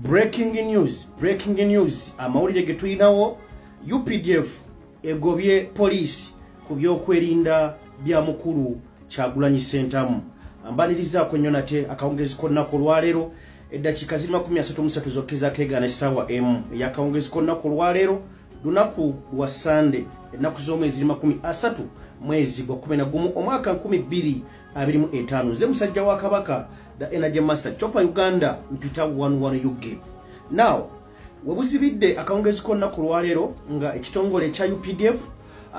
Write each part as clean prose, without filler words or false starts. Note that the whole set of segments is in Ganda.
Breaking news. Amawulire ge tulinawo UPDF egobye police ku byokwerinda bya mukulu Kyagulanyi Ssentamu. Ambaliriza ko nyonate akawungezi konna ko lwalero eddakiika ziri 33 zokkiza kegana sawa M yakawungezi konna ko lwalero lunaku wa Sunday ennaku z'omwezi 30 mwezi gwa 11 omwaka 2025 nze musajja wa Kabaka the Energy Master Chopper Uganda mpita 11 UG. Now webuzibidde akawungezi konna ku lwalero nga ekitongole kya UPDF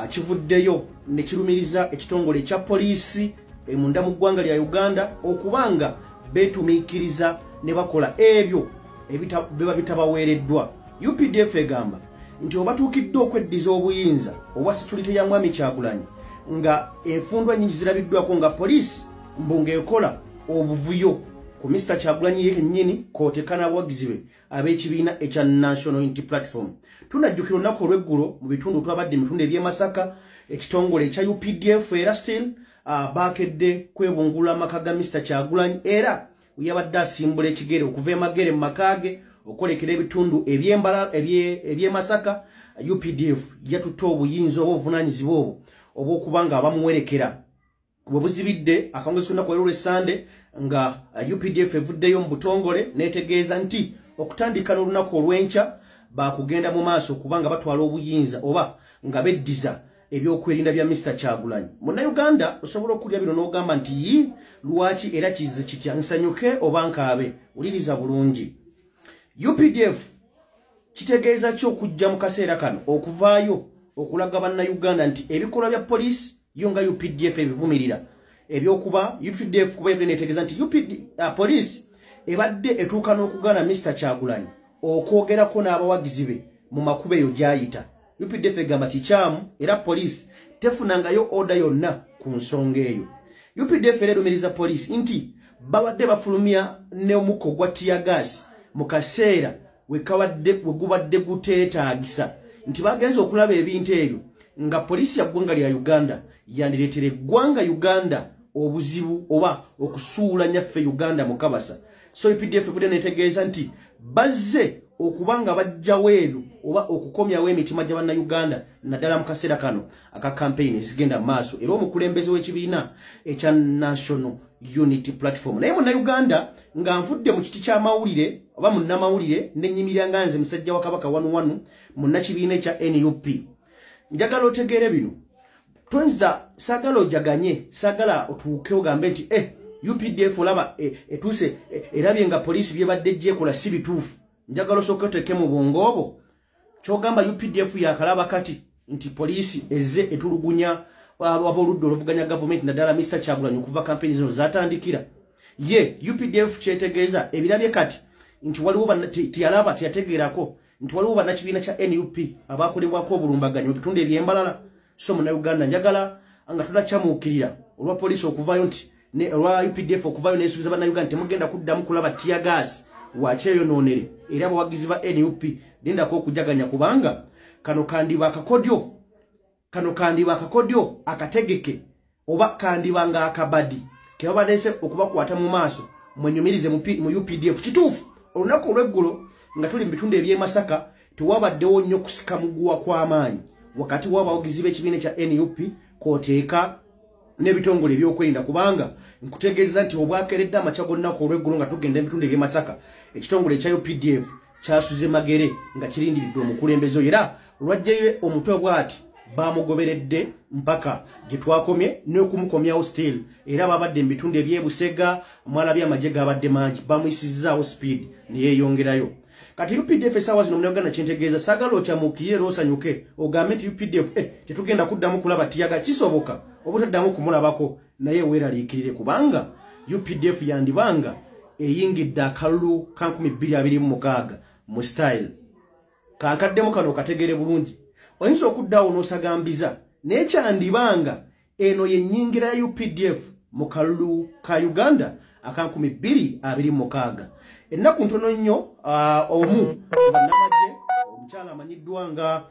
kivuddeyo ne kirumiriza ekitongole kya poliisi munda mu ggwanga lya Uganda okubanga betumiikiriza ne bakola ebyo biba bitabaweereddwa. UPDF egamba nti obatuukidde okweddiza obuyinza obwa security ya Mwami Kyagulanyi nga enfundwa nyingi zirabiddwako nga poliisi mbunga ekola obuvuyo ku Mr. Kyagulanyi yennyini kootekana abawagizi ab'ekibiina ekya National Unity Platform. Tunajjukira olunaku olw'eggulo mu bitundu twabadde emitundu eby'e Masaka ekitongole ekya UPDF era still baakedde kwebungulula amaka ga Mr. Kyagulanyi era yabadde asimbula ekigere okuva emagere mu makaage okolekera ebitundu eby'e Masaka. UPDF yatutte obuyinza obuvunaanyizibwa obwo obw'okubanga abamuwerekera bwebuzibidde akawungezi konna ku Sunday nga UPDF evuddeyo mu butongole netegeeza nti okutandika n'olunaku olw'enkya bakugenda mu maaso kubanga batwala obuyinza oba nga beddiza ebyokwerinda bya Mr. Kyagulanyi. Munnayuganda osobola okulya bino n'ogamba nti lwaki era kize kitya nsanyuke oba nkaabe. Uliriza bulungi. UPDF kitegeeza ki okujja mu kaseera kano okuvaayo okulaga bannayuganda nti ebikolwa bya poliisi yo nga UPDF ebivumirira ebyokuba UPDF kuba netegeeza nti poliisi ebadde etuuka n'okugana Mr. Kyagulanyi okwogerako n'abawagizi be mu makubo eyo gy'ayita. UPDF egamba kikyamu era poliisi tefunangayo oda yonna ku nsonga eyo. UPDF erumiriza poliisi nti babadde bafulumya n'omukka ogwa tiyagaasi mu kaseera wegubadde guteetaagisa nti bagenza okulaba ebintu ebyo nga poliisi ya ggwanga lya Uganda yandireetere eggwanga Uganda obuzibu oba okusuula nyaffe Uganda mu kabasa. So UPDF budde netegeeza nti bazze okubanga bajjawo ebyo oba okukomyawo emitima gya bannayuganda naddala mu kaseera kano aka campaign ezigenda maaso era omukulembeze w'ekibiina ekya National Unity Platform. Naye munnayuganda nga nvudde mu kiti ky'amawulire oba munnamawulire n'ennyimirira nga nze musajja wa Kabaka 11 munnakibiina ekya NUP. Njagala otegeere bino. Twenza sagala ojaganye, sagala otuuke ogambe nti UPDF olaba etuuse erabye nga poliisi byebadde gyekola si bituufu. Njagala osooke oteeke mu bwongo obwo kyogamba UPDF yakalaba kati nti poliisi ezze etulugunya aboludde oluvuganya gavumenti naddala Mr. Kyagulanyi okuva kampeni zino zatandikira. Ye UPDF kyetegeeza ebirabye kati nti waliwo tiyalaba tiyategeerako nti waliwo bannakibiina kya NUP abakolebwako obulumbaganyi mu bitundu eby'embalala. So munnayuganda njagala nga tunakyamuukirira olwa poliisi okuvaayo nti olwa UPDF okuvaayo neesuubiza bannayuganda temugenda kuddamu kulaba tiyagaasi wakyeyonoonere era abawagizi ba NUP lindako okujaganya kubanga kano kandiba akakodyo akategeke oba kandibanga akabadi kebabadese okubakwata mu maaso mwenyumirize mu UPDF. Kituufu olunaku olw'eggulo nga tuli mu bitundu eby'e Masaka tewabaddewo nnyo kusika muguwa kw'amaanyi wakati w'abawagizi b'ekibiina kya NUP kwoteeka n'ebitongole ebyokwerinda kubanga nkutegeeza nti obwakeredde amakya g'olunaku olw'eggulo nga tugenda ebitundu eby'e Masaka ekitongole ekya UPDF kyasuze magere nga kirindiridde omukulembeze era lwajjayo omutwe bw'ati bamugoberedde mpaka gye twakomye n'okumukomyawo still era babadde mu bitundu eby'e Busega mwalabye amagye gabadde mangi bamuyisizaawo speed ne yeeyongerayo. Kati UPDF essaawa zino munnayuganda kyentegeeza saagala okyamuukirire era osanyuke ogambe nti UPDF tetugenda kuddamu kulaba tiyaga kisoboka obutaddamu kumulabako naye weeraliikirire kubanga UPDF yandibanga eyingidde akalulu ka 2026 mu style kankaddemu kano okategeere bulungi. Oyinza okuddaawo n'osagambiza naye kyandibanga eno yennyingira ya UPDF mu kalulu ka Uganda aka 2026. Ennaku ntono nnyo omu bannamagye omukyala amanyiddwa nga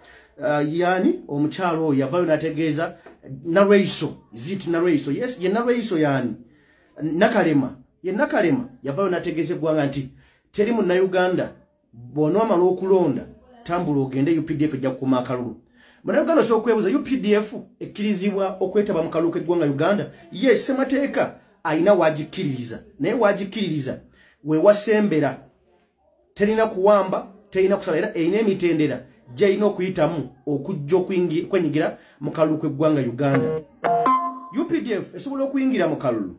yani omukyalo oyo yavaayo n'ategeeza Narweiso ziti Narweiso yes ye Narweiso yani Nakalema ye Nakalema yavaayo n'ategeeza eggwanga nti teri munnayuganda bw'onomala okulonda tambula ogende UPDF ejja kukuma akalulu. Bannayuganda osobola okwebuuza UPDF ekkirizibwa okwetaba mu kalulu k'eggwanga Uganda? Yes, ssemateeka ayina wagikkiririza, naye wagikkiririza we wasembera, terina kuwamba, terina kusala, era eyina emitendera gy'erina okuyitamu okujja okwenyigira mu kalulu k'eggwanga Uganda. UPDF esobola okuyingira mu kalulu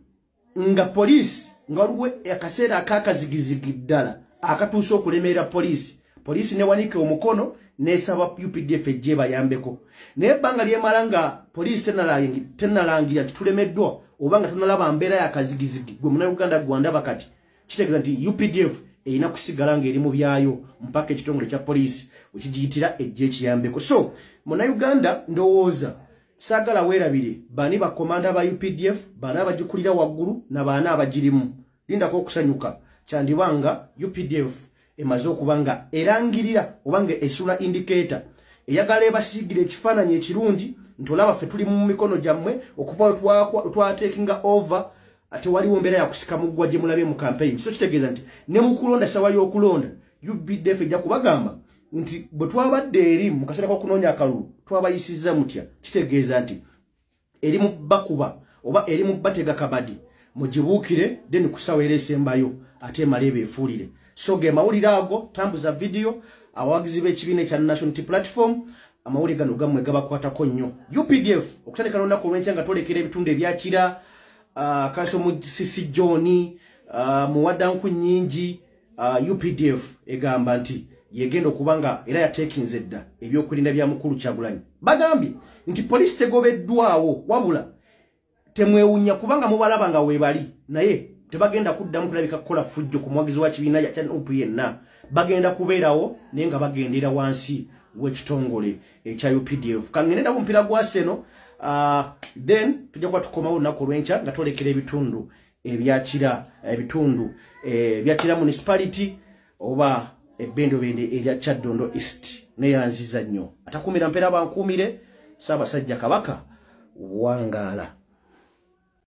nga poliisi nga waliwo akaseera akakazigizigi ddala akatuusa okulemerera poliisi newanika omukono nesaba UPDF ejje bayambeko. Naye ebbanga lyemala nga poliisi tennalangira nti tulemeddwa oba nga tonalaba mbeera yakazigizigi, gwe munnayuganda gwandaba kati, kitegeeza nti UPDF erina kusigala ng'eri mu byayo mpaka ekitongole kya poliisi wekigiyitira ejje ekiyambeko. So munnayuganda ndowooza saagala weerabire baani bakomanda ba UPDF, baani abagikulira waggulu na baani abagirimu. Lindako okusanyuka kyandibanga UPDF emaze okuba nga erangirira oba nga esula indicator eyagala ebasiigire ekifaananyi ekirungi nti olaba ffe tuli mu mikono gyammwe okuva twatekinga over ate waliwo mbeera yakusika muggwa gye mulabe mu campaign. So kitegeeza nti ne mu kulonda sawa y'okulonda UPDF ejja kubagamba nti bwe twabadde eri mu kaseera k'okunoonya akalulu twabayisizza mutya. Kitegeeza nti eri mu bakuba oba eri mu batega kabadi mugibuukire then kusawera esembayo ate emala ebeefuulire. So ge mawulire ago tambuza video abawagizi b'ekibiina ekya National Unity Platform amawulire gano gammwe gabakwatako nnyo. UPDF okutandika n'olunaku olw'enkya nga twolekera ebitundu ebyakira Kanso mu Sisi John mu Wadanku Nnyingi, UPDF egamba nti yegenda okubanga era yatekinze dda ebyokulinda bya mukulu Kyagulanyi. Bagambye nti poliisi tegobeddwawo wabula temwewunya kubanga mubalaba nga weebali, naye tebagenda kuddamu kulabika kukola fujjo ku muwagizi wa kibiina kya NUP yenna. Bagenda kubeerawo naye nga bagendera wansi w'ekitongole ekya UPDF. Kangenda ku mpira gwa Seno, then tujja kuba tukomawo olunaku olw'enkya nga twolekera ebitundu ebyakira municipality oba ebbendobende erya Kyaddondo East. Neyanziza nnyo atakumira mpera bankuumire Ssaabasajja Kabaka Wangaala.